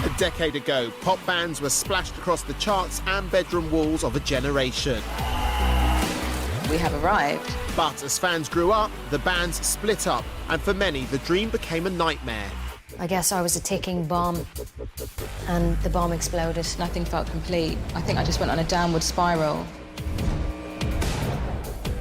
A decade ago, pop bands were splashed across the charts and bedroom walls of a generation. We have arrived. But as fans grew up, the bands split up, and for many, the dream became a nightmare. I guess I was a ticking bomb, and the bomb exploded. Nothing felt complete. I think I just went on a downward spiral.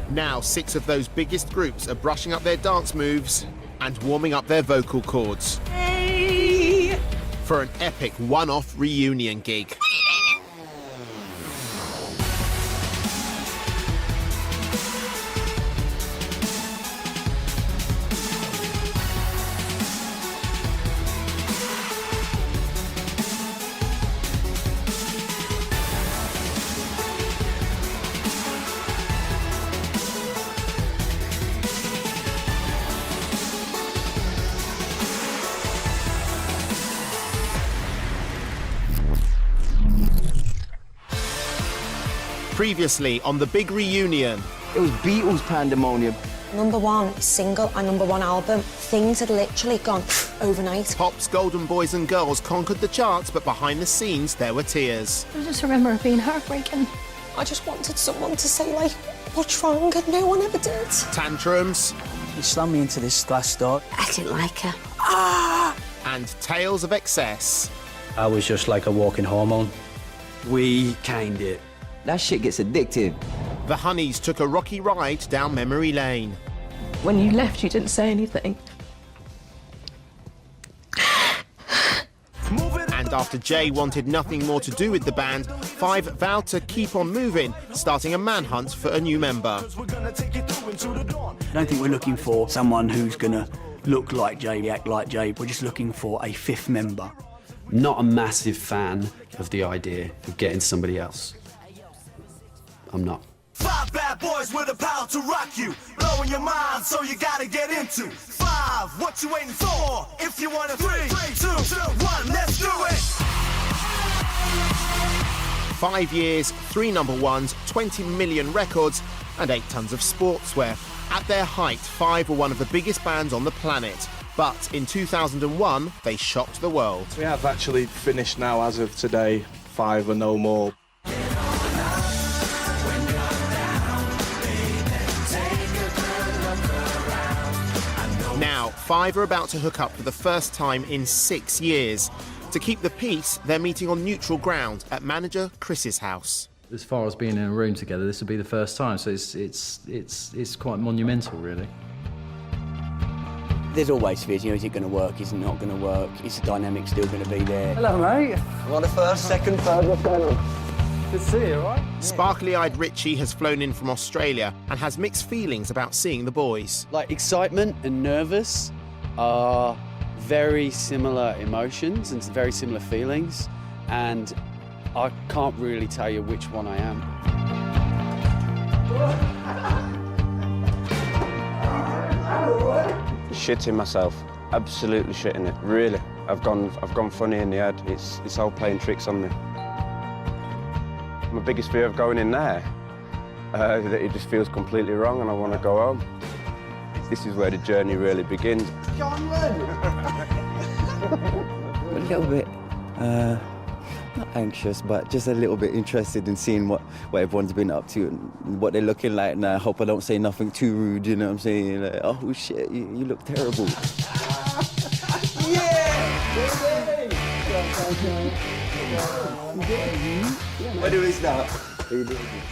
Now, 6 of those biggest groups are brushing up their dance moves and warming up their vocal cords. Hey! For an epic one-off reunion gig. Previously on the big reunion. It was Beatles pandemonium. #1 single and #1 album. Things had literally gone overnight. Pop's golden boys and girls conquered the charts, but behind the scenes there were tears. I just remember it being heartbreaking. I just wanted someone to say, like, what's wrong? And no one ever did. Tantrums. He slammed me into this glass door. I didn't like her. And tales of excess. I was just like a walking hormone. We caned it. That shit gets addictive. The Honeys took a rocky ride down memory lane. When you left, you didn't say anything. And after Jay wanted nothing more to do with the band, Five vowed to keep on moving, starting a manhunt for a new member. I don't think we're looking for someone who's gonna look like Jay, act like Jay. We're just looking for a 5th member. Not a massive fan of the idea of getting somebody else. I'm not. 5 bad boys with the power to rock you, blowing your mind, so you gotta get into 5. What you waiting for? If you want it, 3, 2, 1, let's do it. 5 years, 3 #1s, 20 million records, and 8 tons of sportswear. At their height, Five were one of the biggest bands on the planet. But in 2001, they shocked the world. We have actually finished now, as of today. Five are no more. Now, Five are about to hook up for the first time in 6 years. To keep the peace, they're meeting on neutral ground at manager Chris's house. As far as being in a room together, this will be the first time, so it's quite monumental, really. There's always fears, is it going to work, is it not going to work, is the dynamic still going to be there? Hello, mate. What a first, second, third, what's going on? Good to see you, all right? Sparkly-eyed Ritchie has flown in from Australia and has mixed feelings about seeing the boys. Like, excitement and nervous are very similar emotions and very similar feelings, and I can't really tell you which one I am. Shitting myself, absolutely shitting it. Really, I've gone funny in the head. It's all playing tricks on me. My biggest fear of going in there, that it just feels completely wrong and I want to go home. This is where the journey really begins. A little bit, not anxious, but just a little bit interested in seeing what everyone's been up to and what they're looking like. And I hope I don't say nothing too rude, you know what I'm saying? Like, oh shit, you look terrible. What do we start?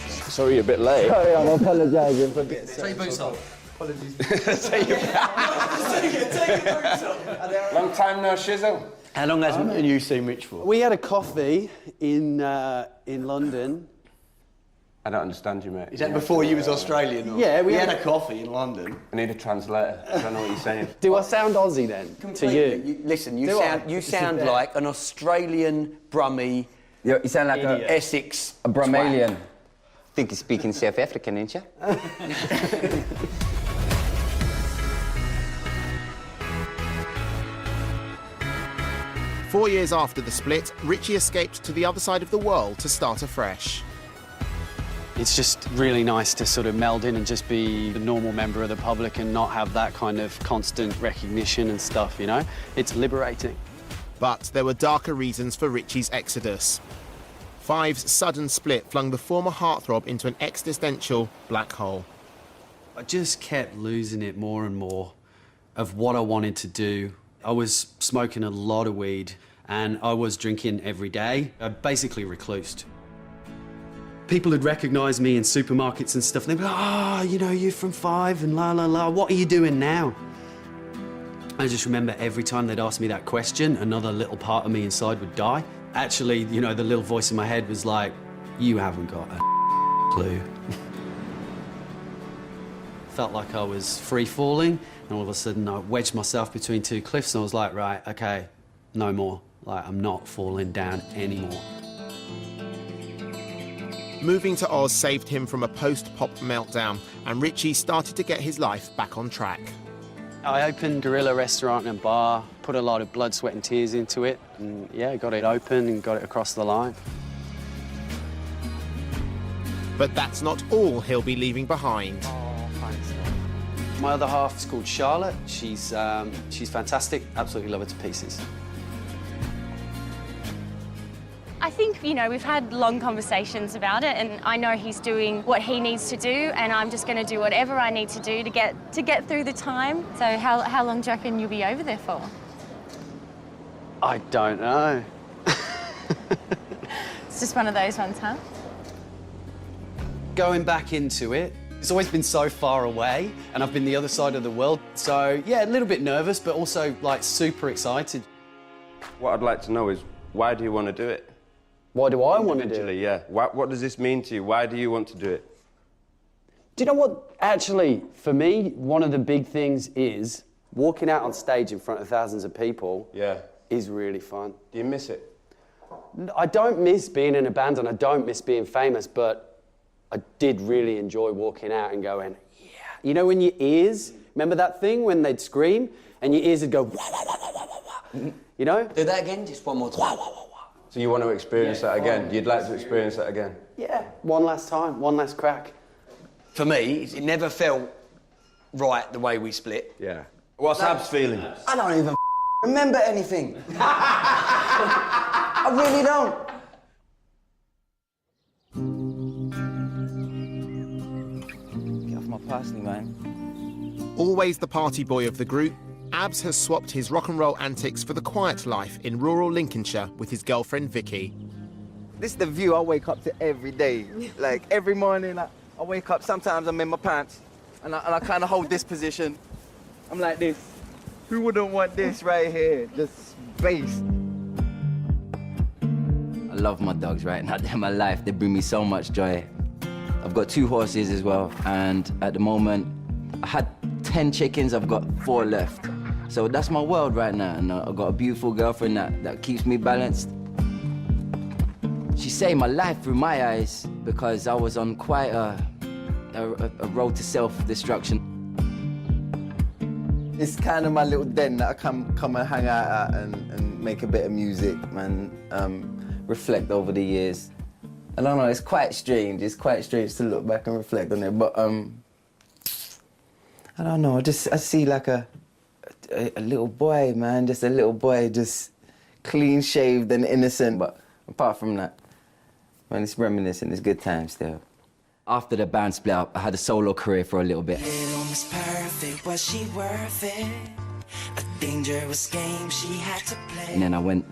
Sorry, you're a bit late. Sorry, I'm apologising for Take your boots off. Apologies. Take your boots off. Long time no shizzle. How long has you seen Rich for? We had a coffee in London. I don't understand you, mate. Is that before you was Australian? Or? Yeah, we had a coffee in London. I need a translator. I don't know what you're saying. Do I sound Aussie then, to you? Listen, you sound like an Australian Brummie. You sound like Essex. a Brumalian. Think you're speaking South African, ain't you? 4 years after the split, Ritchie escaped to the other side of the world to start afresh. It's just really nice to sort of meld in and just be a normal member of the public and not have that kind of constant recognition and stuff, you know? It's liberating. But there were darker reasons for Ritchie's exodus. Five's sudden split flung the former heartthrob into an existential black hole. I just kept losing it more and more of what I wanted to do. I was smoking a lot of weed and I was drinking every day. I basically reclused. People would recognise me in supermarkets and stuff, and they'd be like, oh, you know, you're from Five and la la la, what are you doing now? I just remember every time they'd ask me that question, another little part of me inside would die. Actually, you know, the little voice in my head was like, you haven't got a clue. Felt like I was free falling, and all of a sudden I wedged myself between two cliffs and I was like, right, okay, no more. Like, I'm not falling down anymore. Moving to Oz saved him from a post-pop meltdown, and Ritchie started to get his life back on track. I opened Gorilla Restaurant and Bar, put a lot of blood, sweat and tears into it, and yeah, got it open and got it across the line. But that's not all he'll be leaving behind. Oh, thanks. My other half is called Charlotte. She's fantastic, absolutely love her to pieces. I think, you know, we've had long conversations about it, and I know he's doing what he needs to do, and I'm just going to do whatever I need to do to get through the time. So how long do you reckon you'll be over there for? I don't know. It's just one of those ones, huh? Going back into it, it's always been so far away, and I've been the other side of the world. So, yeah, a little bit nervous, but also, like, super excited. What I'd like to know is, why do you want to do it? Why do I want to do it? Yeah. What does this mean to you? Why do you want to do it? Do you know what, actually, for me, one of the big things is walking out on stage in front of thousands of people is really fun. Do you miss it? I don't miss being in a band and I don't miss being famous, but I did really enjoy walking out and going, yeah. You know when your ears, remember that thing when they'd scream and your ears would go, wah, wah, wah, wah, wah, wah. You know? Do that again, just one more time. Wah, wah, wah, wah. So you want to experience that again? You'd like to experience that again? Yeah, one last time, one last crack. For me, it never felt right the way we split. Yeah. What's Abz feeling? I don't even remember anything. I really don't. Get off my parsley, man. Always the party boy of the group, Abz has swapped his rock and roll antics for the quiet life in rural Lincolnshire with his girlfriend Vicky. This is the view I wake up to every day. Like, every morning I wake up, sometimes I'm in my pants, and I kind of hold this position. I'm like this. Who wouldn't want this right here? Just space. I love my dogs right now. They're my life. They bring me so much joy. I've got 2 horses as well, and at the moment, I had 10 chickens, I've got 4 left. So that's my world right now, and I've got a beautiful girlfriend that keeps me balanced. She saved my life through my eyes because I was on quite a road to self-destruction. It's kind of my little den that I come and hang out at and make a bit of music and reflect over the years. I don't know, it's quite strange. It's quite strange to look back and reflect on it, but I don't know, I see like a little boy, man, just a little boy, just clean shaved and innocent. But apart from that, man, it's reminiscent, it's good times still. After the band split up, I had a solo career for a little bit. Little Miss Perfect, was she worth it? A dangerous game she had to play. And then I went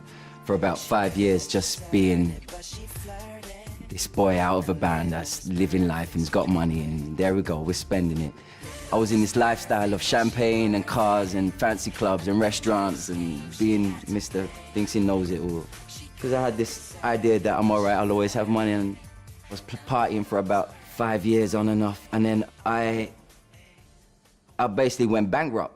for about 5 years just being this boy out of a band that's living life and's got money, and there we go, we're spending it. I was in this lifestyle of champagne and cars and fancy clubs and restaurants and being Mr. Thinks he knows it all. Because I had this idea that I'm all right, I'll always have money, and I was partying for about 5 years on and off, and then I basically went bankrupt.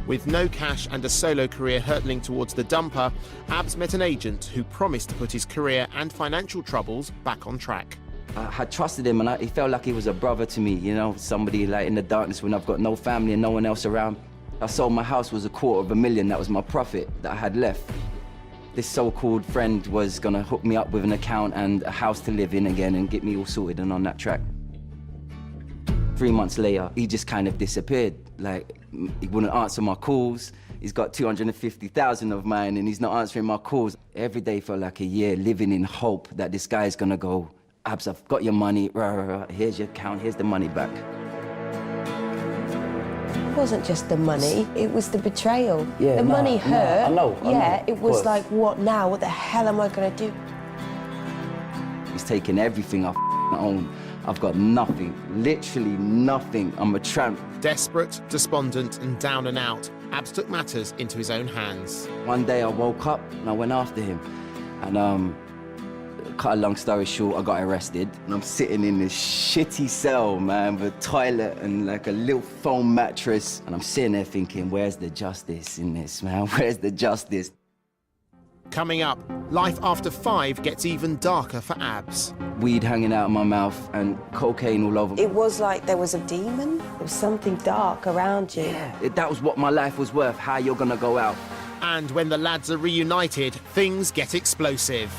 With no cash and a solo career hurtling towards the dumper, Abz met an agent who promised to put his career and financial troubles back on track. I had trusted him, and he felt like he was a brother to me, you know, somebody like in the darkness when I've got no family and no one else around. I sold my house, was $250,000, that was my profit that I had left. This so-called friend was gonna hook me up with an account and a house to live in again and get me all sorted and on that track. 3 months later, he just kind of disappeared. Like, he wouldn't answer my calls. He's got 250,000 of mine and he's not answering my calls. Every day felt like a year living in hope that this guy's gonna go, Abz, I've got your money, here's your account, here's the money back. It wasn't just the money, it was the betrayal. Yeah, the money hurt. I know, it was like, what now? What the hell am I gonna do? He's taken everything I own. I've got nothing, literally nothing. I'm a tramp. Desperate, despondent and down and out, Abz took matters into his own hands. One day I woke up and I went after him. And cut a long story short, I got arrested. And I'm sitting in this shitty cell, man, with a toilet and like a little foam mattress. And I'm sitting there thinking, where's the justice in this, man? Where's the justice? Coming up, life after 5 gets even darker for Abz. Weed hanging out of my mouth and cocaine all over. It was like there was a demon. There was something dark around you. Yeah, that was what my life was worth, how you're gonna go out. And when the lads are reunited, things get explosive.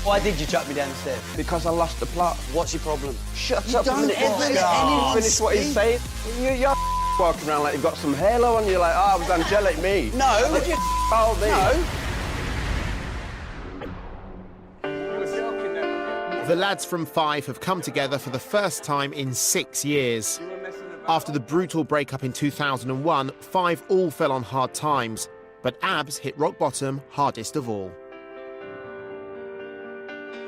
Why did you chuck me down the stairs? Because I lost the plot. What's your problem? Shut up a minute. Finish what he's saying. You're walking around like you've got some halo on you, like, oh, it was angelic me. No. Would you hold me? No. The lads from 5 have come together for the first time in 6 years. After the brutal breakup in 2001, 5 all fell on hard times, but Abz hit rock bottom hardest of all.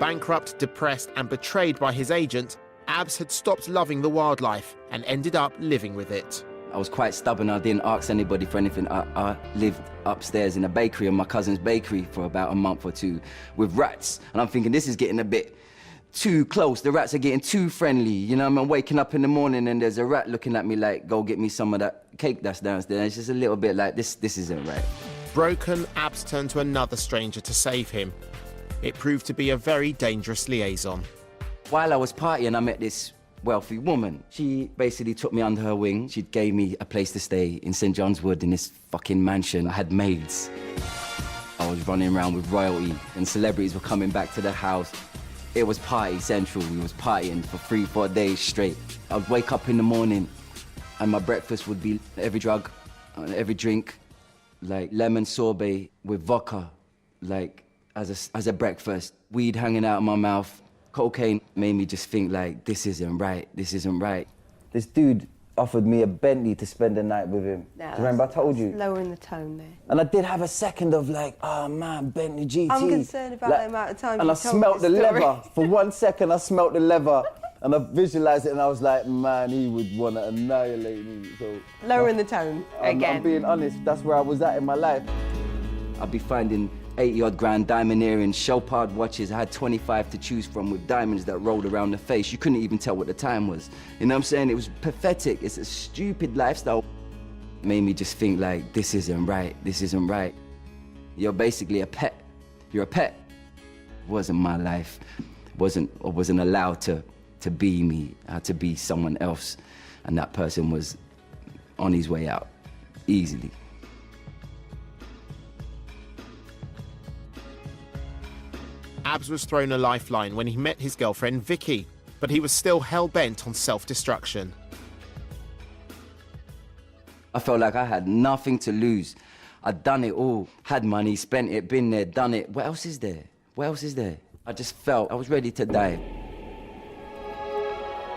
Bankrupt, depressed and betrayed by his agent, Abz had stopped loving the wildlife and ended up living with it. I was quite stubborn. I didn't ask anybody for anything. I lived upstairs in a bakery, in my cousin's bakery, for about a month or 2 with rats. And I'm thinking, this is getting a bit too close. The rats are getting too friendly. You know, I'm waking up in the morning and there's a rat looking at me like, go get me some of that cake that's downstairs. It's just a little bit like, this isn't right. Broken, Abz turned to another stranger to save him. It proved to be a very dangerous liaison. While I was partying, I met this wealthy woman. She basically took me under her wing. She gave me a place to stay in St. John's Wood in this fucking mansion. I had maids. I was running around with royalty and celebrities were coming back to the house. It was party central. We was partying for 3-4 days straight. I'd wake up in the morning and my breakfast would be every drug, every drink, like lemon sorbet with vodka, like as a breakfast. Weed hanging out of my mouth. Cocaine made me just think like, this isn't right, this isn't right. This dude offered me a Bentley to spend the night with him. Do you remember I told you? Lowering the tone there. And I did have a second of like, oh man, Bentley GT. I'm concerned about the amount of time and you I smelt the leather. For 1 second, I smelt the leather. And I visualised it and I was like, man, he would want to annihilate me. So lowering the tone again. I'm being honest, that's where I was at in my life. I'd be finding 80-odd grand diamond earrings, Chopard watches. I had 25 to choose from with diamonds that rolled around the face. You couldn't even tell what the time was. You know what I'm saying? It was pathetic. It's a stupid lifestyle. It made me just think like, this isn't right, this isn't right. You're basically a pet. You're a pet. It wasn't my life. I wasn't allowed to be me. I had to be someone else. And that person was on his way out, easily. Abz was thrown a lifeline when he met his girlfriend Vicky, but he was still hell-bent on self-destruction. I felt like I had nothing to lose. I'd done it all. Had money, spent it, been there, done it. What else is there? What else is there? I just felt I was ready to die.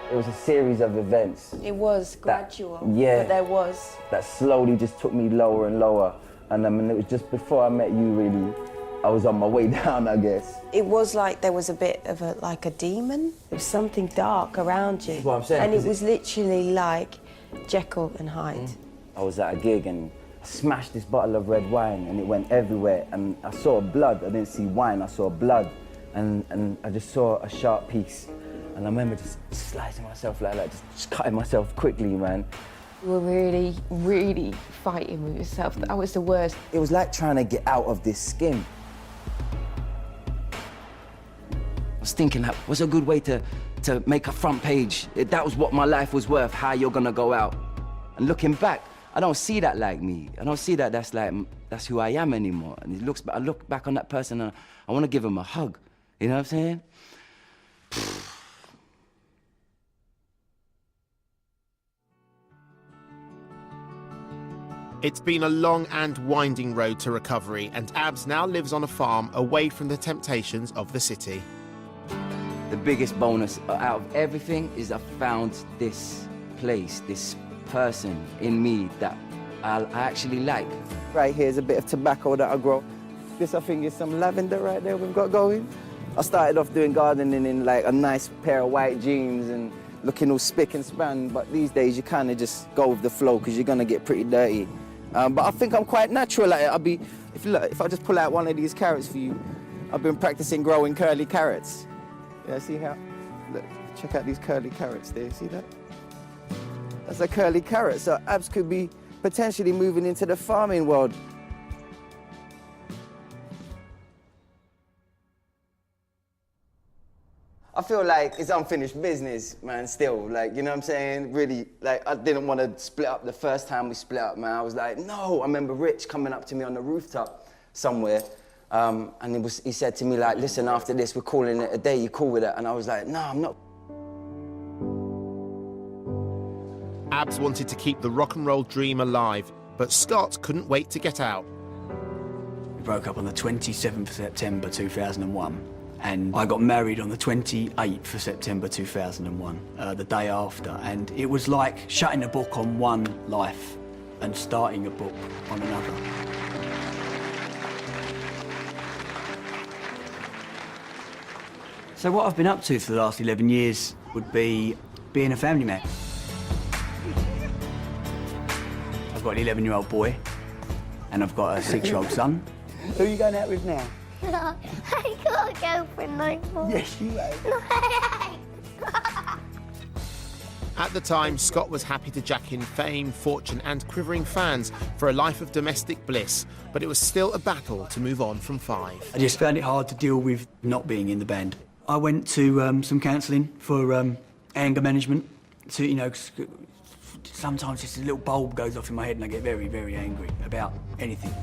It was a series of events. It was gradual, yeah, but there was. That slowly just took me lower and lower. And I mean, it was just before I met you, really. I was on my way down, I guess. It was like there was a bit of like a demon. There was something dark around you. That's what I'm saying. And it was literally like Jekyll and Hyde. I was at a gig and I smashed this bottle of red wine and it went everywhere. And I saw blood. I didn't see wine, I saw blood. And I just saw a sharp piece. And I remember just slicing myself like that, just cutting myself quickly, man. You were really, really fighting with yourself. That was the worst. It was like trying to get out of this skin. I was thinking, like, what's a good way to make a front page? That was what my life was worth, how you're gonna go out. And looking back, I don't see that like me. I don't see that that's who I am anymore. And I look back on that person and I wanna give him a hug. You know what I'm saying? It's been a long and winding road to recovery, and Abz now lives on a farm away from the temptations of the city. The biggest bonus out of everything is I found this place, this person in me that I actually like. Right here is a bit of tobacco that I grow. This, I think, is some lavender right there we've got going. I started off doing gardening in like a nice pair of white jeans and looking all spick and span, but these days you kind of just go with the flow because you're going to get pretty dirty. But I think I'm quite natural at it. If I just pull out one of these carrots for you, I've been practicing growing curly carrots. Yeah, see how? Look, check out these curly carrots there, see that? That's a curly carrot, so Abz could be potentially moving into the farming world. I feel like it's unfinished business, man, still. Like, you know what I'm saying? Really, like, I didn't want to split up the first time we split up, man. I was like, no. I remember Rich coming up to me on the rooftop somewhere, and he said to me, like, listen, after this, we're calling it a day. You cool with it? And I was like, no, I'm not. Abz wanted to keep the rock and roll dream alive, but Scott couldn't wait to get out. We broke up on the 27th of September 2001. And I got married on the 28th of September 2001, the day after. And it was like shutting a book on one life and starting a book on another. So what I've been up to for the last 11 years would be being a family man. I've got an 11-year-old boy and I've got a 6-year-old son. Who are you going out with now? No, I got a girlfriend no more. Yes, you have. At the time, Scott was happy to jack in fame, fortune and quivering fans for a life of domestic bliss, but it was still a battle to move on from Five. I just found it hard to deal with not being in the band. I went to some counselling for anger management. So, you know, sometimes just a little bulb goes off in my head and I get very, very angry about anything.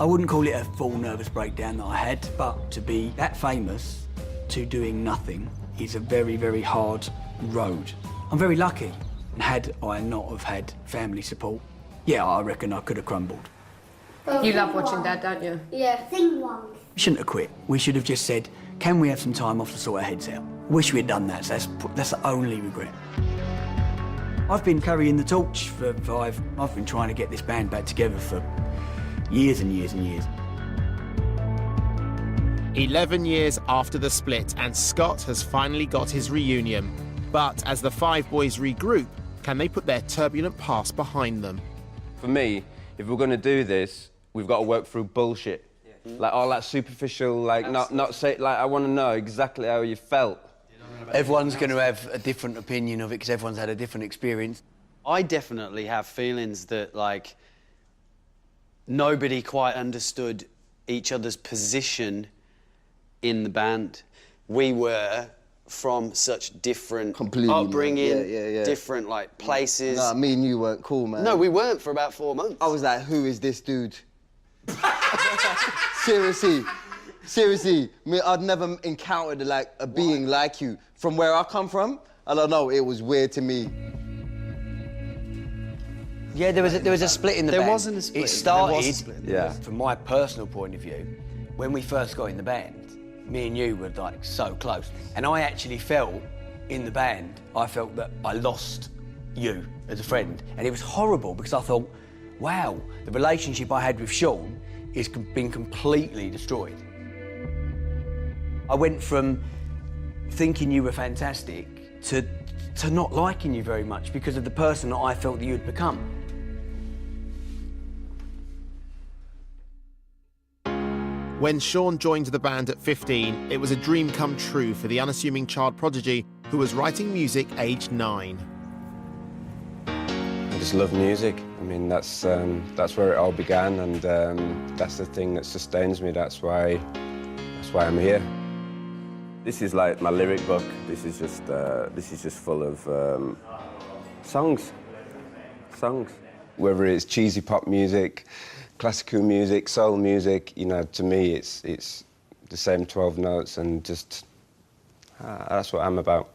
I wouldn't call it a full nervous breakdown that I had, but to be that famous to doing nothing is a very, very hard road. I'm very lucky, and had I not have had family support, yeah, I reckon I could have crumbled. You love watching Dad, don't you? Yeah. Sing one. We shouldn't have quit. We should have just said, can we have some time off to sort our heads out? Wish we had done that, so that's the only regret. I've been carrying the torch for Five. I've been trying to get this band back together for years and years and years. 11 years after the split, and Scott has finally got his reunion. But as the Five boys regroup, can they put their turbulent past behind them? For me, if we're going to do this, we've got to work through bullshit. Yeah. Like all that superficial, like not say, like I want to know exactly how you felt. Everyone's going to have a different opinion of it because everyone's had a different experience. I definitely have feelings that, like, nobody quite understood each other's position in the band. We were from such different upbringing, different, like, places. Nah, me and you weren't cool, man. No, we weren't for about 4 months. I was like, who is this dude? Seriously. Seriously, I'd never encountered like a being like you. From where I come from, I don't know, it was weird to me. Yeah, there was a split in the band. There wasn't a split. It started, yeah. From my personal point of view, when we first got in the band, me and you were like so close. And I actually felt in the band, I felt that I lost you as a friend. And it was horrible because I thought, wow, the relationship I had with Sean has been completely destroyed. I went from thinking you were fantastic to not liking you very much because of the person that I felt that you had become. When Sean joined the band at 15, it was a dream come true for the unassuming child prodigy who was writing music aged 9. I just love music. I mean, that's where it all began, and that's the thing that sustains me. That's why I'm here. This is like my lyric book. This is just full of songs. Whether it's cheesy pop music, classical music, soul music, you know, to me it's the same 12 notes, and just that's what I'm about.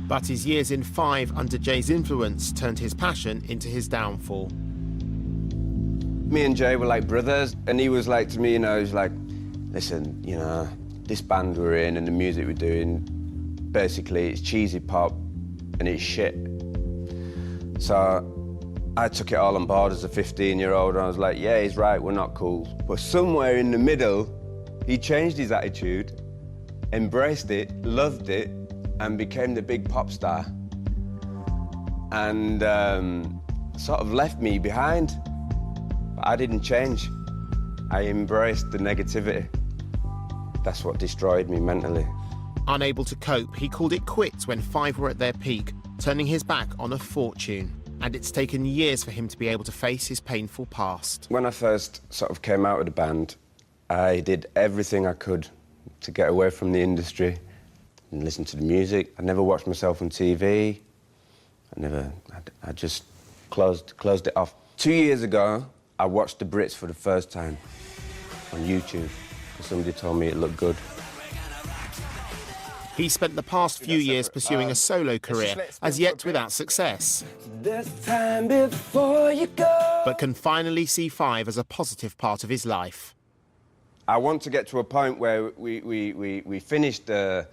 But his years in Five under Jay's influence turned his passion into his downfall. Me and Jay were like brothers, and he was like to me, you know, he's like, listen, you know, this band we're in and the music we're doing, basically it's cheesy pop and it's shit. So I took it all on board as a 15-year-old, and I was like, yeah, he's right, we're not cool. But somewhere in the middle, he changed his attitude, embraced it, loved it, and became the big pop star. And sort of left me behind. But I didn't change. I embraced the negativity. That's what destroyed me mentally. Unable to cope, he called it quits when Five were at their peak, turning his back on a fortune. And it's taken years for him to be able to face his painful past. When I first sort of came out of the band, I did everything I could to get away from the industry and listen to the music. I never watched myself on TV. I just closed it off. 2 years ago, I watched the Brits for the first time on YouTube. Somebody told me it looked good. He spent the past few years pursuing a solo career, as yet without success. There's time before you go. But can finally see Five as a positive part of his life. I want to get to a point where we finish the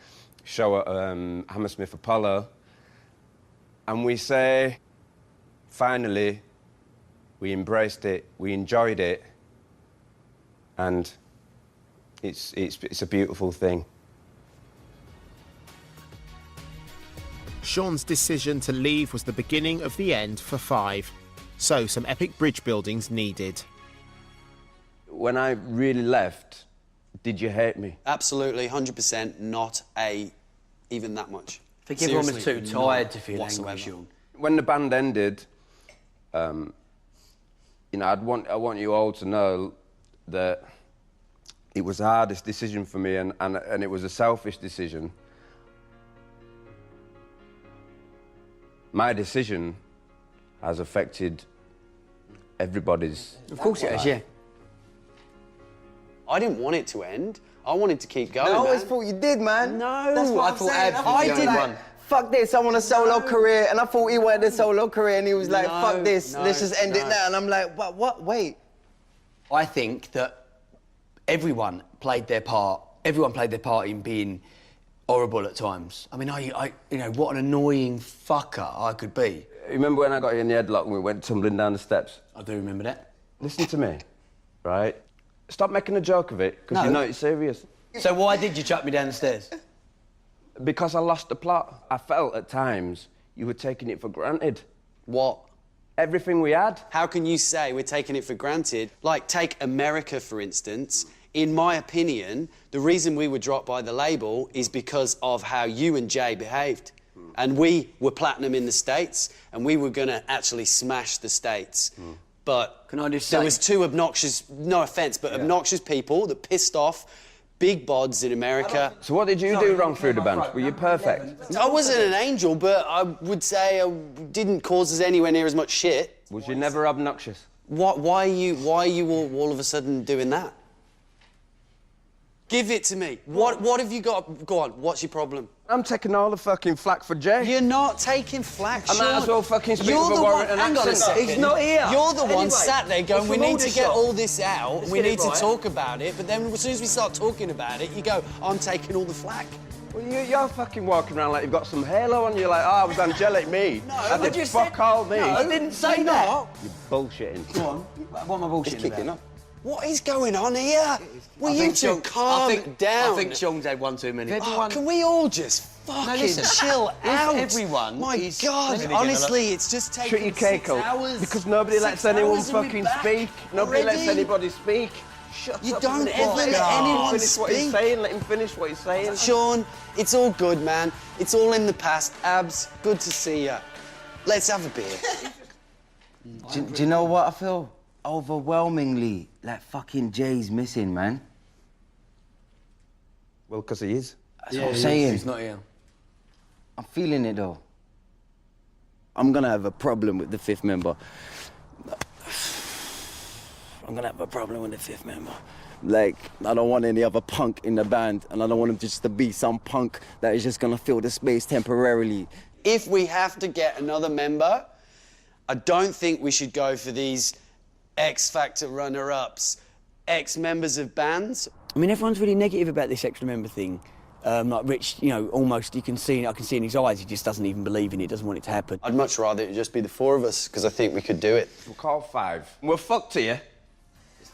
show at Hammersmith Apollo, and we say, finally, we embraced it, we enjoyed it, and it's a beautiful thing. Sean's decision to leave was the beginning of the end for Five, so some epic bridge buildings needed. When I really left, did you hate me? Absolutely, 100%, not even that much. I think everyone was too tired to feel whatsoever. angry, Sean. When the band ended, you know, I want you all to know that it was the hardest decision for me, and it was a selfish decision. My decision has affected everybody's. Of course it has, yeah. I didn't want it to end. I wanted to keep going. I always thought you did, man. No, that's what I I'm thought saying. Abz I was the did only like, one. fuck this, I want a solo career, and I thought he wanted a solo career, and he was like, fuck this, let's just end it now. And I'm like, what? Wait. I think that everyone played their part. Everyone played their part in being horrible at times. I mean, you know, what an annoying fucker I could be. Remember when I got you in the headlock and we went tumbling down the steps? I do remember that. Listen to me, right? Stop making a joke of it, because you know it's serious. So why did you chuck me down the stairs? Because I lost the plot. I felt at times you were taking it for granted. What? Everything we had. How can you say we're taking it for granted? Like, take America, for instance. In my opinion, the reason we were dropped by the label is because of how you and Jay behaved. And we were platinum in the States, and we were going to actually smash the States. But can I just there say... was two obnoxious, no offence, but obnoxious people that pissed off big bods in America. So what did you do wrong through the band? Were you perfect? I wasn't an angel, but I would say I didn't cause us anywhere near as much shit. Was you never obnoxious? Why are you all of a sudden doing that? Give it to me. What have you got? Go on, what's your problem? I'm taking all the fucking flack for Jay. You're not taking flack, Sean. I might as well fucking speak with a warrant and hang on a accent. second. He's not here. You're the one Anyway, sat there going, we need to get all this out, Let's we get need it to right. talk about it, but then as soon as we start talking about it, you go, I'm taking all the flack. Well, you're fucking walking around like you've got some halo on you, like, oh, it was angelic me. No, I did just fuck all me. No, I didn't say that. You're bullshitting. Go on, what am I bullshitting It's kicking about? up. What is going on here? Will you two calm down? I think Sean's had one too many. Oh, can we all just fucking chill out? Everyone. My God, honestly, it's just taking Treat your cake 6 up. hours. Because nobody 6 lets anyone hours and we're fucking back speak. Nobody lets already. anybody speak. Shut You up. don't and ever let anyone finish what he's speak. saying. Let him finish what he's saying. Sean, it's all good, man. It's all in the past. Abz, good to see you. Let's have a beer. Do you know what I feel? Overwhelmingly, like fucking Jay's missing, man. Well, because he is. That's what I'm saying. He's not here. I'm feeling it, though. I'm gonna have a problem with the fifth member. I'm gonna have a problem with the fifth member. Like, I don't want any other punk in the band, and I don't want him just to be some punk that is just gonna fill the space temporarily. If we have to get another member, I don't think we should go for these X Factor runner-ups, ex-members of bands. I mean, everyone's really negative about this extra member thing. Like Rich, you know, almost I can see in his eyes, he just doesn't even believe in it, doesn't want it to happen. I'd much rather it just be the four of us, because I think we could do it. We'll call 5. We're fucked here.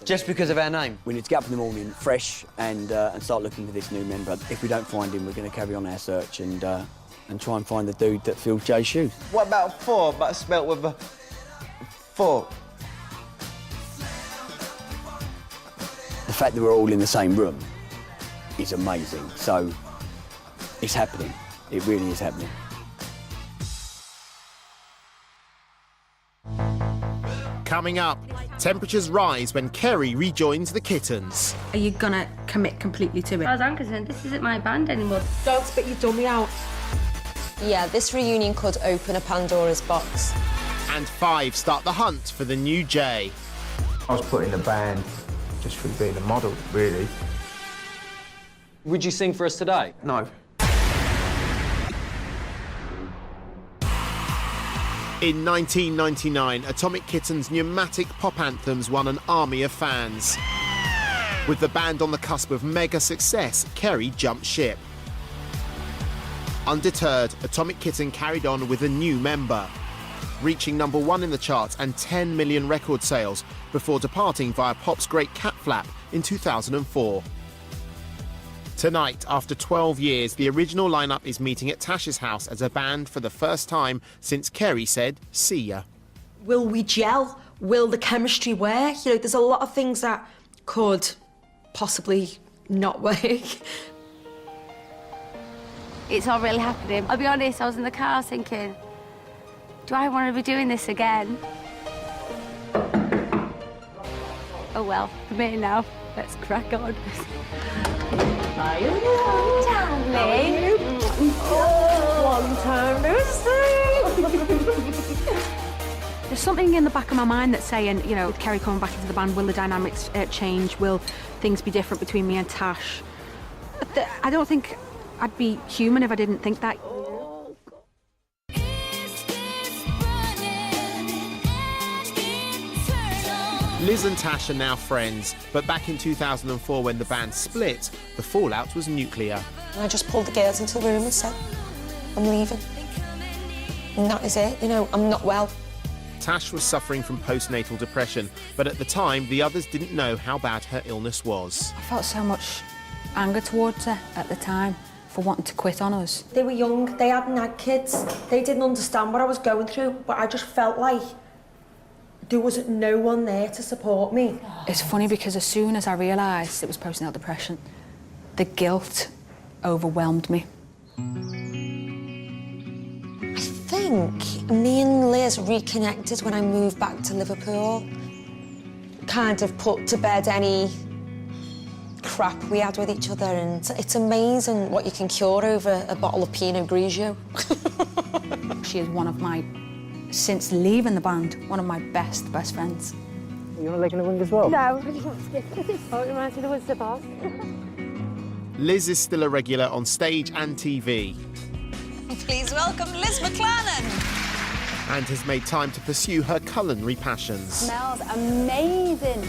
Just because of our name. We need to get up in the morning fresh and start looking for this new member. If we don't find him, we're going to carry on our search and try and find the dude that filled Jay's shoes. What about 4, but spelt with a 4? The fact that we're all in the same room is amazing. So it's happening. It really is happening. Coming up, temperatures rise when Kerry rejoins the Kittens. Are you gonna commit completely to it? As far as I'm concerned, this isn't my band anymore. Don't spit your dummy out. Yeah, this reunion could open a Pandora's box. And 5 start the hunt for the new Jay. I was put in the band just for being a model, really. Would you sing for us today? No. In 1999, Atomic Kitten's pneumatic pop anthems won an army of fans. With the band on the cusp of mega success, Kerry jumped ship. Undeterred, Atomic Kitten carried on with a new member, reaching #1 in the charts and 10 million record sales before departing via pop's great Cat Flap in 2004. Tonight, after 12 years, the original lineup is meeting at Tash's house as a band for the first time since Kerry said, "See ya." Will we gel? Will the chemistry work? You know, there's a lot of things that could possibly not work. It's all really happening. I'll be honest, I was in the car thinking, do I want to be doing this again? Oh well, I'm here now. Let's crack on. Darling. Long time no see. There's something in the back of my mind that's saying, you know, with Kerry coming back into the band, will the dynamics change? Will things be different between me and Tash? I don't think I'd be human if I didn't think that. Liz and Tash are now friends, but back in 2004 when the band split, the fallout was nuclear. I just pulled the girls into the room and said, I'm leaving. And that is it, you know, I'm not well. Tash was suffering from postnatal depression, but at the time, the others didn't know how bad her illness was. I felt so much anger towards her at the time for wanting to quit on us. They were young, they hadn't had kids, they didn't understand what I was going through, but I just felt like there wasn't no one there to support me. It's funny because as soon as I realised it was postnatal depression, the guilt overwhelmed me. I think me and Liz reconnected when I moved back to Liverpool. Kind of put to bed any crap we had with each other, and it's amazing what you can cure over a bottle of Pinot Grigio. She is one of my, since leaving the band, one of my best friends. You want a leg in the wind as well? No, I really want to get this. Oh, it reminds me of the Woods of Boss. Liz is still a regular on stage and TV. Please welcome Liz McClellan. And has made time to pursue her culinary passions. Smells amazing.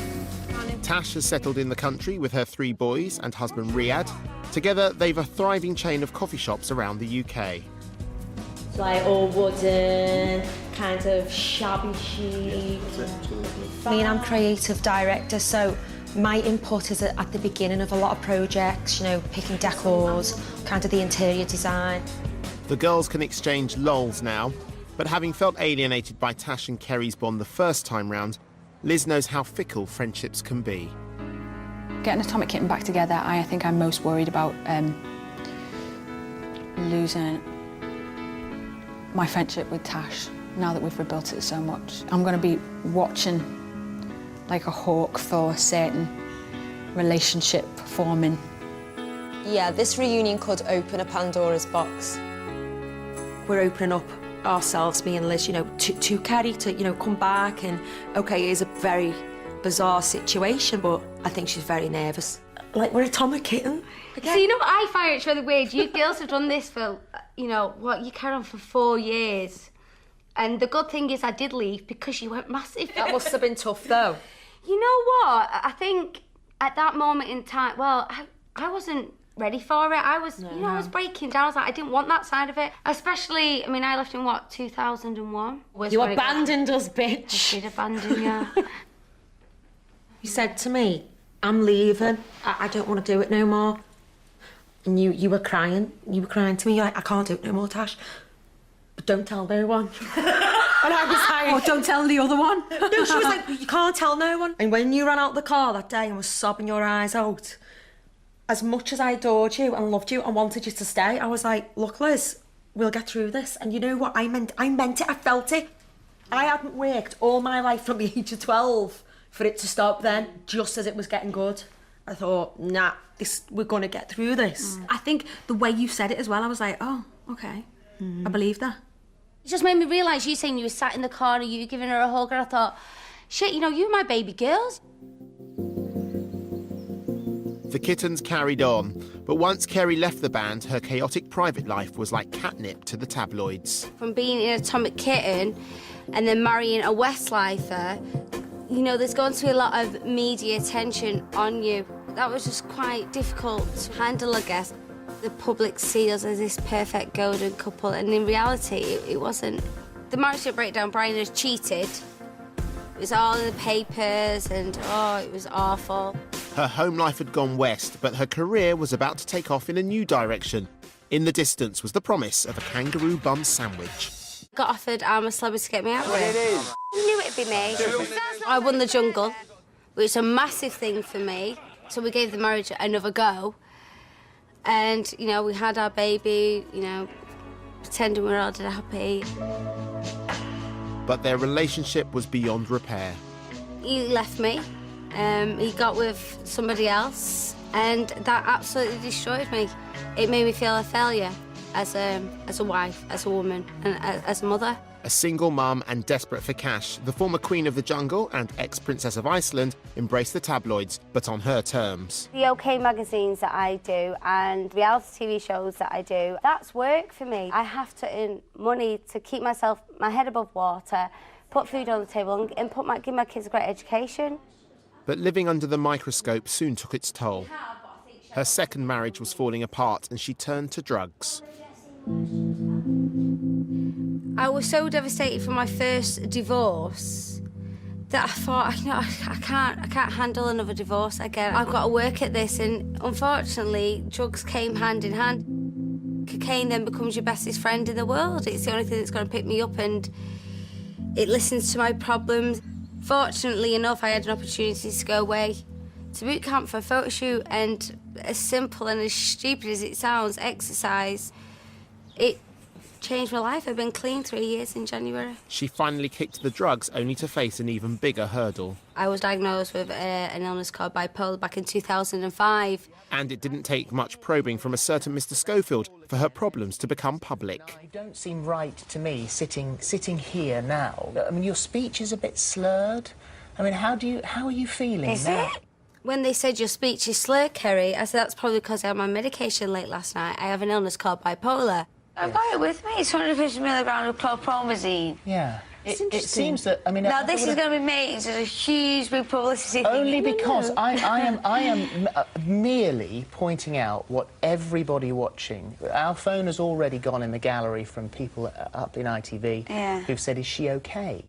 Tash has settled in the country with her 3 boys and husband Riyadh. Together, they've a thriving chain of coffee shops around the UK. It's like all wooden, kind of shabby chic. Me and I'm creative director, so my input is at the beginning of a lot of projects, you know, picking decors, kind of the interior design. The girls can exchange lols now, but having felt alienated by Tash and Kerry's bond the first time round, Liz knows how fickle friendships can be. Getting Atomic Kitten back together, I think I'm most worried about losing my friendship with Tash, now that we've rebuilt it so much. I'm going to be watching like a hawk for a certain relationship forming. Yeah, this reunion could open a Pandora's box. We're opening up ourselves, me and Liz, you know, to Kerry to, you know, come back and, OK, here's a very bizarre situation, but I think she's very nervous. Like we're Atomic Kitten. So you know what I find it's really weird? You girls have done this for, you know, what, you carried on for 4 years. And the good thing is I did leave because you went massive. That must have been tough, though. You know what? I think at that moment in time, well, I wasn't ready for it. I was, I was breaking down. I was like, I didn't want that side of it. Especially, I mean, I left in, 2001? You abandoned us, bitch. I did abandon you. You said to me, I'm leaving. I don't want to do it no more. And you were crying. You were crying to me. You're like, I can't do it no more, Tash. But don't tell no one. And I was like... Oh, don't tell the other one. No, she was like, you can't tell no one. And when you ran out the car that day and was sobbing your eyes out, as much as I adored you and loved you and wanted you to stay, I was like, look, Liz, we'll get through this. And you know what? I meant it. I felt it. I hadn't worked all my life from the age of 12 for it to stop then, just as it was getting good. I thought, nah, we're going to get through this. I think the way you said it as well, I was like, oh, okay. I believe that. It just made me realise you saying you were sat in the corner, you were giving her a hug, and I thought, shit, you know, you're my baby girls. The Kittens carried on, but once Kerry left the band, her chaotic private life was like catnip to the tabloids. From being in Atomic Kitten and then marrying a Westlifer, you know, there's going to be a lot of media attention on you. That was just quite difficult to handle, I guess. The public see us as this perfect golden couple, and in reality, it wasn't. The marriage didn't break down. Brian has cheated. It was all in the papers, and it was awful. Her home life had gone west, but her career was about to take off in a new direction. In the distance was the promise of a kangaroo bun sandwich. Got offered I'm a Celebrity to get me out What with. it is? I knew it'd be me. I won the jungle, which is a massive thing for me. So we gave the marriage another go. And, you know, we had our baby, you know, pretending we were all happy. But their relationship was beyond repair. He left me. He got with somebody else, and that absolutely destroyed me. It made me feel a failure as a wife, as a woman, and as a mother. A single mum and desperate for cash, the former Queen of the Jungle and ex-Princess of Iceland embraced the tabloids, but on her terms. The OK magazines that I do and reality TV shows that I do, that's work for me. I have to earn money to keep my head above water, put food on the table and give my kids a great education. But living under the microscope soon took its toll. Her second marriage was falling apart and she turned to drugs. I was so devastated from my first divorce that I thought, you know, I can't handle another divorce again. I've got to work at this, and unfortunately, drugs came hand in hand. Cocaine then becomes your bestest friend in the world. It's the only thing that's going to pick me up, and it listens to my problems. Fortunately enough, I had an opportunity to go away to boot camp for a photo shoot, and as simple and as stupid as it sounds, exercise, it changed my life. I've been clean 3 years in January. She finally kicked the drugs, only to face an even bigger hurdle. I was diagnosed with an illness called bipolar back in 2005. And it didn't take much probing from a certain Mr. Schofield for her problems to become public. It don't seem right to me sitting here now. I mean, your speech is a bit slurred. I mean, how are you feeling now? It? When they said your speech is slurred, Kerry, I said that's probably because I had my medication late last night. I have an illness called bipolar. I've got it with me. It's 150 milligrams of chlorpromazine. Yeah. It seems that, I mean... Now, this is going to be made into a huge, big publicity thing. Only because I am merely pointing out what everybody watching... Our phone has already gone in the gallery from people up in ITV who've said, is she OK?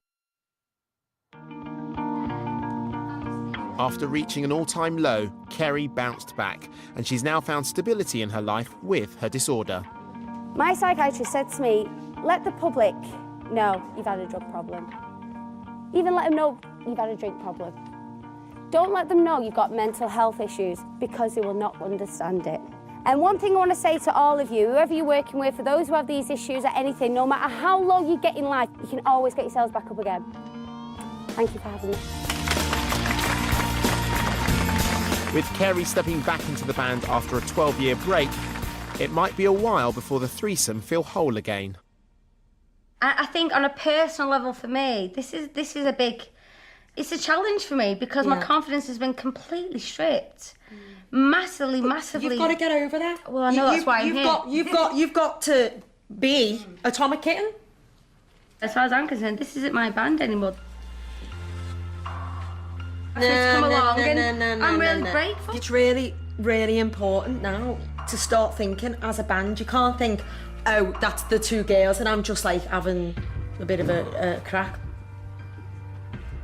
After reaching an all-time low, Kerry bounced back, and she's now found stability in her life with her disorder. My psychiatrist said to me, let the public know you've had a drug problem. Even let them know you've had a drink problem. Don't let them know you've got mental health issues, because they will not understand it. And one thing I want to say to all of you, whoever you're working with, for those who have these issues or anything, no matter how low you get in life, you can always get yourselves back up again. Thank you for having me. With Kerry stepping back into the band after a 12-year break, it might be a while before the threesome feel whole again. I think on a personal level for me, this is a big It's a challenge for me because my confidence has been completely stripped. Massively. You've got to get over that. Well, I know that's why I'm here. You've got to be Atomic Kitten. As far as I'm concerned, this isn't my band anymore. I'm really grateful. It's really, really important now to start thinking as a band. You can't think, oh, that's the two girls and I'm just like having a bit of a crack.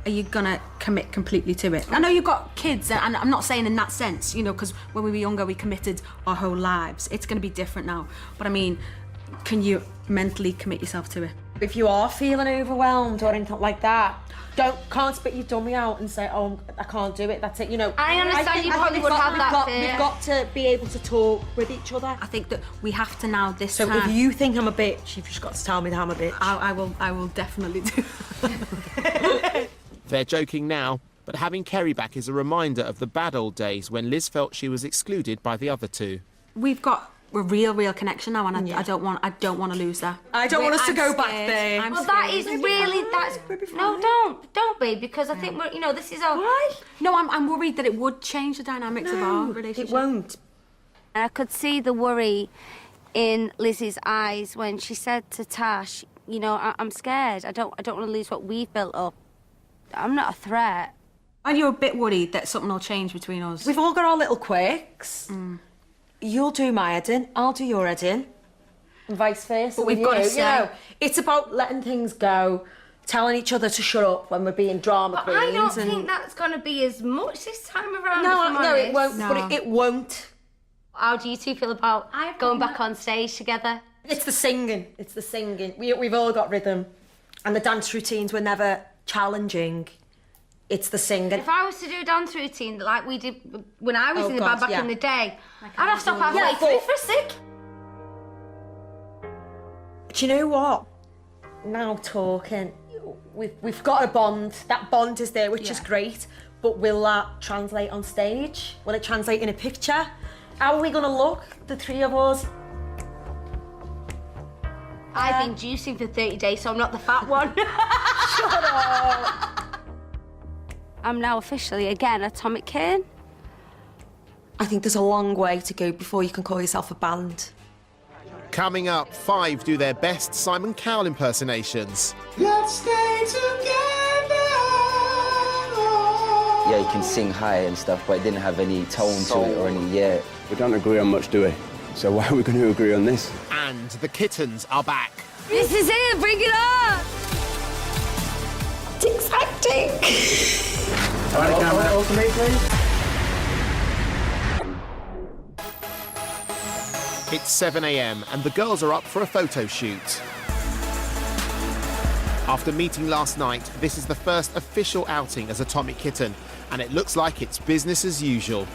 Are you gonna commit completely to it? I know you've got kids, and I'm not saying in that sense, you know, because when we were younger, we committed our whole lives. It's gonna be different now. But I mean, can you mentally commit yourself to it? If you are feeling overwhelmed or anything like that, can't spit your dummy out and say, oh, I can't do it, that's it, you know. I understand you probably would have that fear. We've got to be able to talk with each other. I think that we have to now this time. So if you think I'm a bitch, you've just got to tell me that I'm a bitch. I will definitely do that. They're joking now, but having Kerry back is a reminder of the bad old days when Liz felt she was excluded by the other two. We've got a real connection now, and I don't want to lose that. I don't want us to go back there. Well, that is really no, don't be, because I think we're, you know, this is our. Why? No, I'm worried that it would change the dynamics of our relationship. It won't. I could see the worry in Lizzie's eyes when she said to Tash, you know, I'm scared. I don't want to lose what we've built up. I'm not a threat. And you're a bit worried that something will change between us. We've all got our little quirks. You'll do my heading, I'll do your heading, and vice versa. But we've got to say, you know, it's about letting things go, telling each other to shut up when we're being drama queens. I don't think that's going to be as much this time around. No, it won't. No. But it won't. How do you two feel about going back on stage together? It's the singing. It's the singing. We've all got rhythm, and the dance routines were never challenging. It's the singing. If I was to do a dance routine like we did when I was in the band back in the day, I'd have to stop halfway through for a sick. Do you know what? Now talking, we've got a bond. That bond is there, which is great. But will that translate on stage? Will it translate in a picture? How are we going to look, the three of us? I've been juicing for 30 days, so I'm not the fat one. Shut up. I'm now officially, again, Atomic Kitten. I think there's a long way to go before you can call yourself a band. Coming up, Five do their best Simon Cowell impersonations. Let's stay together. Yeah, you can sing high and stuff, but it didn't have any tone to it or any, We don't agree on much, do we? So why are we going to agree on this? And the Kittens are back. This is it, bring it on! It's exciting! It's 7 a.m. and the girls are up for a photo shoot. After meeting last night, this is the first official outing as Atomic Kitten, and it looks like it's business as usual.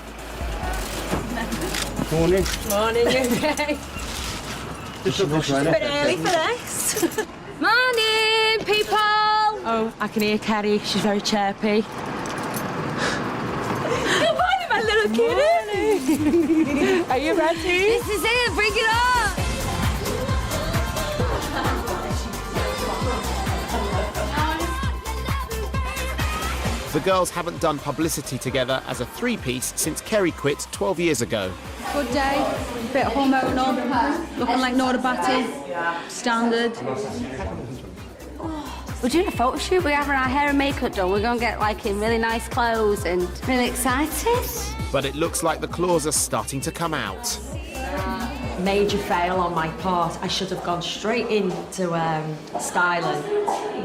Morning. Morning, okay. Just a bit early for this. Morning, people! Oh, I can hear Kerry. She's very chirpy. Good morning, my little kitty. Are you ready? This is it, bring it on! The girls haven't done publicity together as a three-piece since Kerry quit 12 years ago. Good day, bit hormonal, looking like Nora Batty, standard. We're doing a photo shoot, we're having our hair and makeup done, we're going to get like in really nice clothes and really excited. But it looks like the claws are starting to come out. Major fail on my part. I should have gone straight into styling,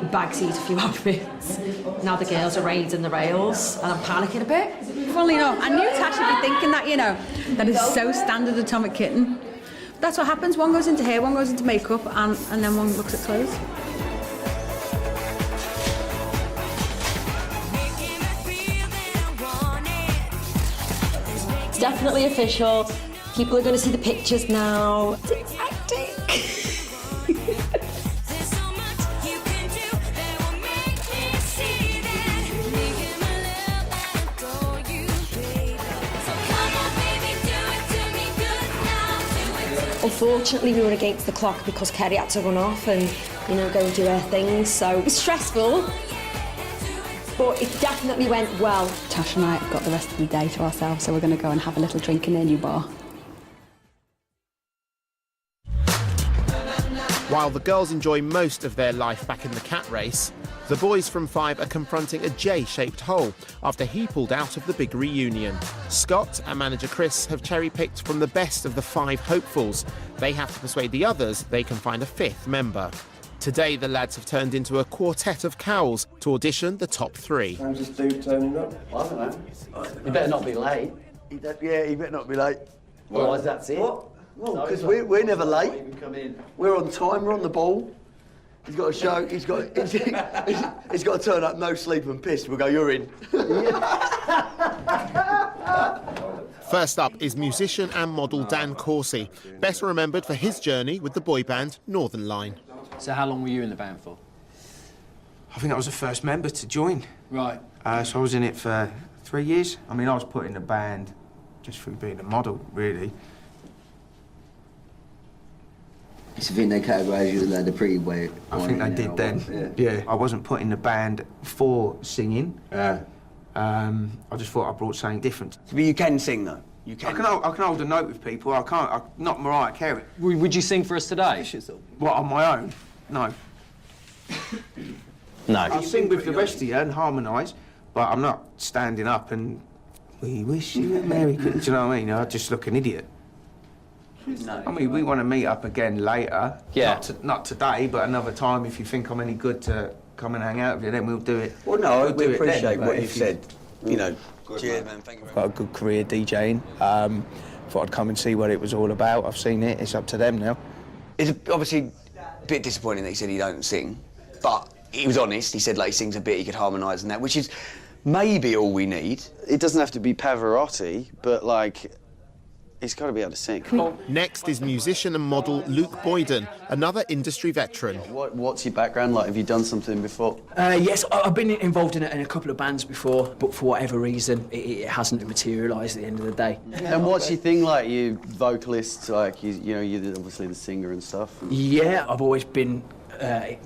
bagseat a few outfits. Now the girls are raiding the rails and I'm panicking a bit. Funnily enough, I knew Tash would be thinking that, you know, that is so standard Atomic Kitten. That's what happens, one goes into hair, one goes into makeup, and then one looks at clothes. It's definitely official. People are going to see the pictures now. It's exciting. Unfortunately, we were against the clock because Kerry had to run off and, you know, go and do her things, so it was stressful. but it definitely went well. Tash and I have got the rest of the day to ourselves, so we're going to go and have a little drink in their new bar. While the girls enjoy most of their life back in the cat race, the boys from Five are confronting a J-shaped hole after he pulled out of the big reunion. Scott and manager Chris have cherry-picked from the best of the 5 hopefuls. They have to persuade the others they can find a 5th member. Today, the lads have turned into a quartet of cowls to audition the top 3. How's this dude turning up? I don't know. You better not be late. Yeah, he better not be late. Otherwise, that's it. What? Well, because we're never late. We're on time, we're on the ball. He's got a show, he's got to turn up, no sleep and piss. We'll go, you're in. First up is musician and model Dan Coursey, best remembered for his journey with the boy band Northern Line. So how long were you in the band for? I think I was the first member to join. Right. So I was in it for 3 years. I mean, I was put in the band just through being a model, really. So I think they categorised you as like the pretty boy. I think they did then. Yeah. I wasn't put in the band for singing. I just thought I brought something different. But you can sing, though. You can. I can hold a note with people. Not Mariah Carey. Would you sing for us today? What, on my own? No. No. I'll sing with the rest of you and harmonise, but I'm not standing up and we wish you a Merry Christmas. Do you know what I mean? I just look an idiot. No. I mean, we want to meet up again later. Yeah. Not today, but another time. If you think I'm any good to come and hang out with you, then we'll do it. Well, no, we'll we do it appreciate then, what but you've said. You know, cheers, man. Thank you very much. Got a good career DJing. Thought I'd come and see what it was all about. I've seen it. It's up to them now. It's obviously a bit disappointing that he said he don't sing, but he was honest. He said like he sings a bit, he could harmonise and that, which is maybe all we need. It doesn't have to be Pavarotti, but like, he's got to be able to sing. Next is musician and model Luke Boyden, another industry veteran. What's your background like? Have you done something before? Yes, I've been involved in a couple of bands before, but for whatever reason, it hasn't materialised at the end of the day. And what's your thing like? You vocalist, like you're obviously the singer and stuff. Yeah, I've always been a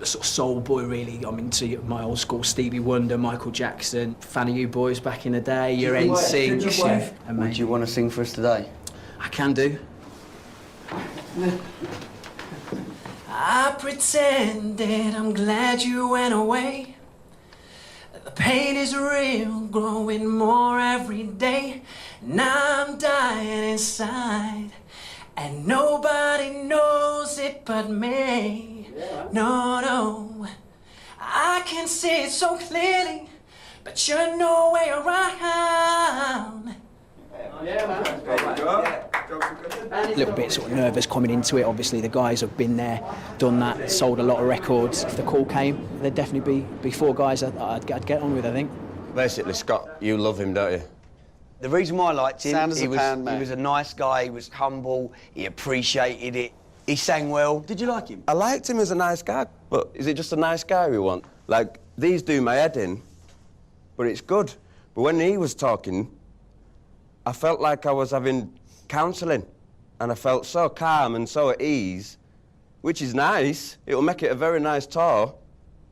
sort of soul boy, really. I'm into my old school Stevie Wonder, Michael Jackson, fan of you boys back in the day, your NSYNC. Would you want to sing for us today? I can do. I pretended I'm glad you went away. The pain is real, growing more every day. Now I'm dying inside, and nobody knows it but me. No, no, I can see it so clearly, but you're no way around. A little bit sort of nervous coming into it. Obviously, the guys have been there, done that, sold a lot of records. If the call came, there'd definitely be 4 guys I'd get on with, I think. Basically, Scott, you love him, don't you? The reason why I liked him, he was a nice guy, he was humble, he appreciated it, he sang well. Did you like him? I liked him as a nice guy, but is it just a nice guy we want? Like, these do my head in, but it's good. But when he was talking, I felt like I was having counselling, and I felt so calm and so at ease, which is nice. It'll make it a very nice tour,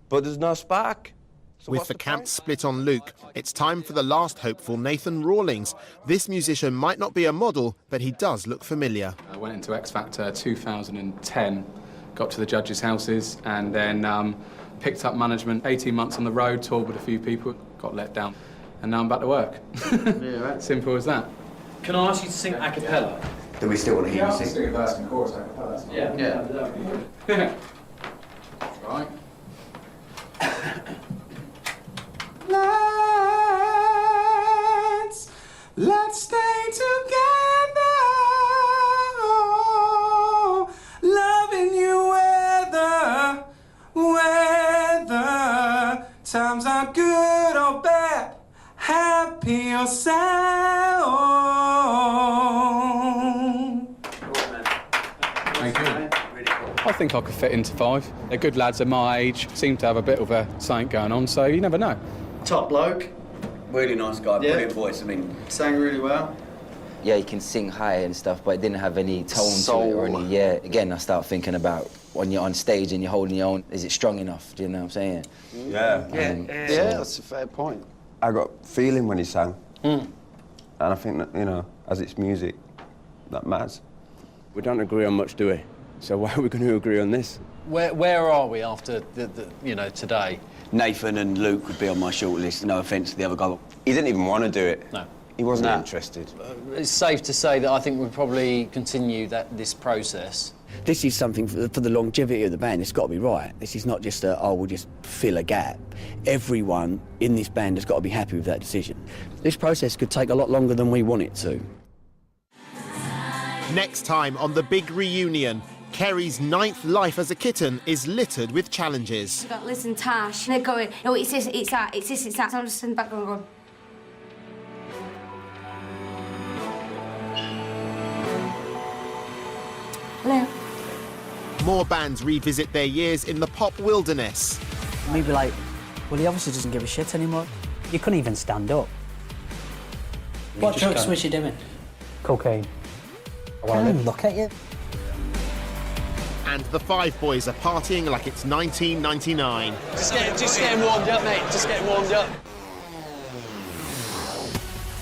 but there's no spark. So with the camp split on Luke, it's time for the last hopeful, Nathan Rawlings. This musician might not be a model, but he does look familiar. I went into X Factor 2010, got to the judges' houses, and then picked up management. 18 months on the road, toured with a few people, got let down, and now I'm back to work. Yeah, right. Simple as that. Can I ask you to sing a cappella? Do we still want to hear you sing? Sing a verse and chorus a cappella. Yeah. Right. Let's stay together, loving you whether times are good or bad, happy or sad. Thank you. I think I could fit into Five. They're good lads of my age, seem to have a bit of something going on, so you never know. Top bloke. Really nice guy, Yeah. brilliant voice, I mean. Sang really well. Yeah, he can sing high and stuff, but it didn't have any tone Soul. to it or any. Yeah, again, I start thinking about when you're on stage and you're holding your own, is it strong enough? Do you know what I'm saying? Yeah. That's a fair point. I got feeling when he sang. And I think that, you know, as it's music, that matters. We don't agree on much, do we? So why are we going to agree on this? Where are we after today? Nathan and Luke would be on my shortlist, no offence to the other guy. He didn't even want to do it. No. He wasn't interested. It's safe to say that I think we'll probably continue this process. This is something for the longevity of the band. It's got to be right. This is not just we'll just fill a gap. Everyone in this band has got to be happy with that decision. This process could take a lot longer than we want it to. Next time on The Big Reunion, Kerry's 9th life as a kitten is littered with challenges. You've got Liz and Tash, and they're going, no, it's this, it's that, it's this, it's that. So I'm just in the background going... Hello. More bands revisit their years in the pop wilderness. Maybe like, well, he obviously doesn't give a shit anymore. You couldn't even stand up. What drugs was you doing? Cocaine. I can't even look at you. And the Five Boys are partying like it's 1999. Just getting warmed up, mate. Just getting warmed up.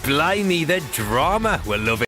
Blimey, the drama. We'll love it.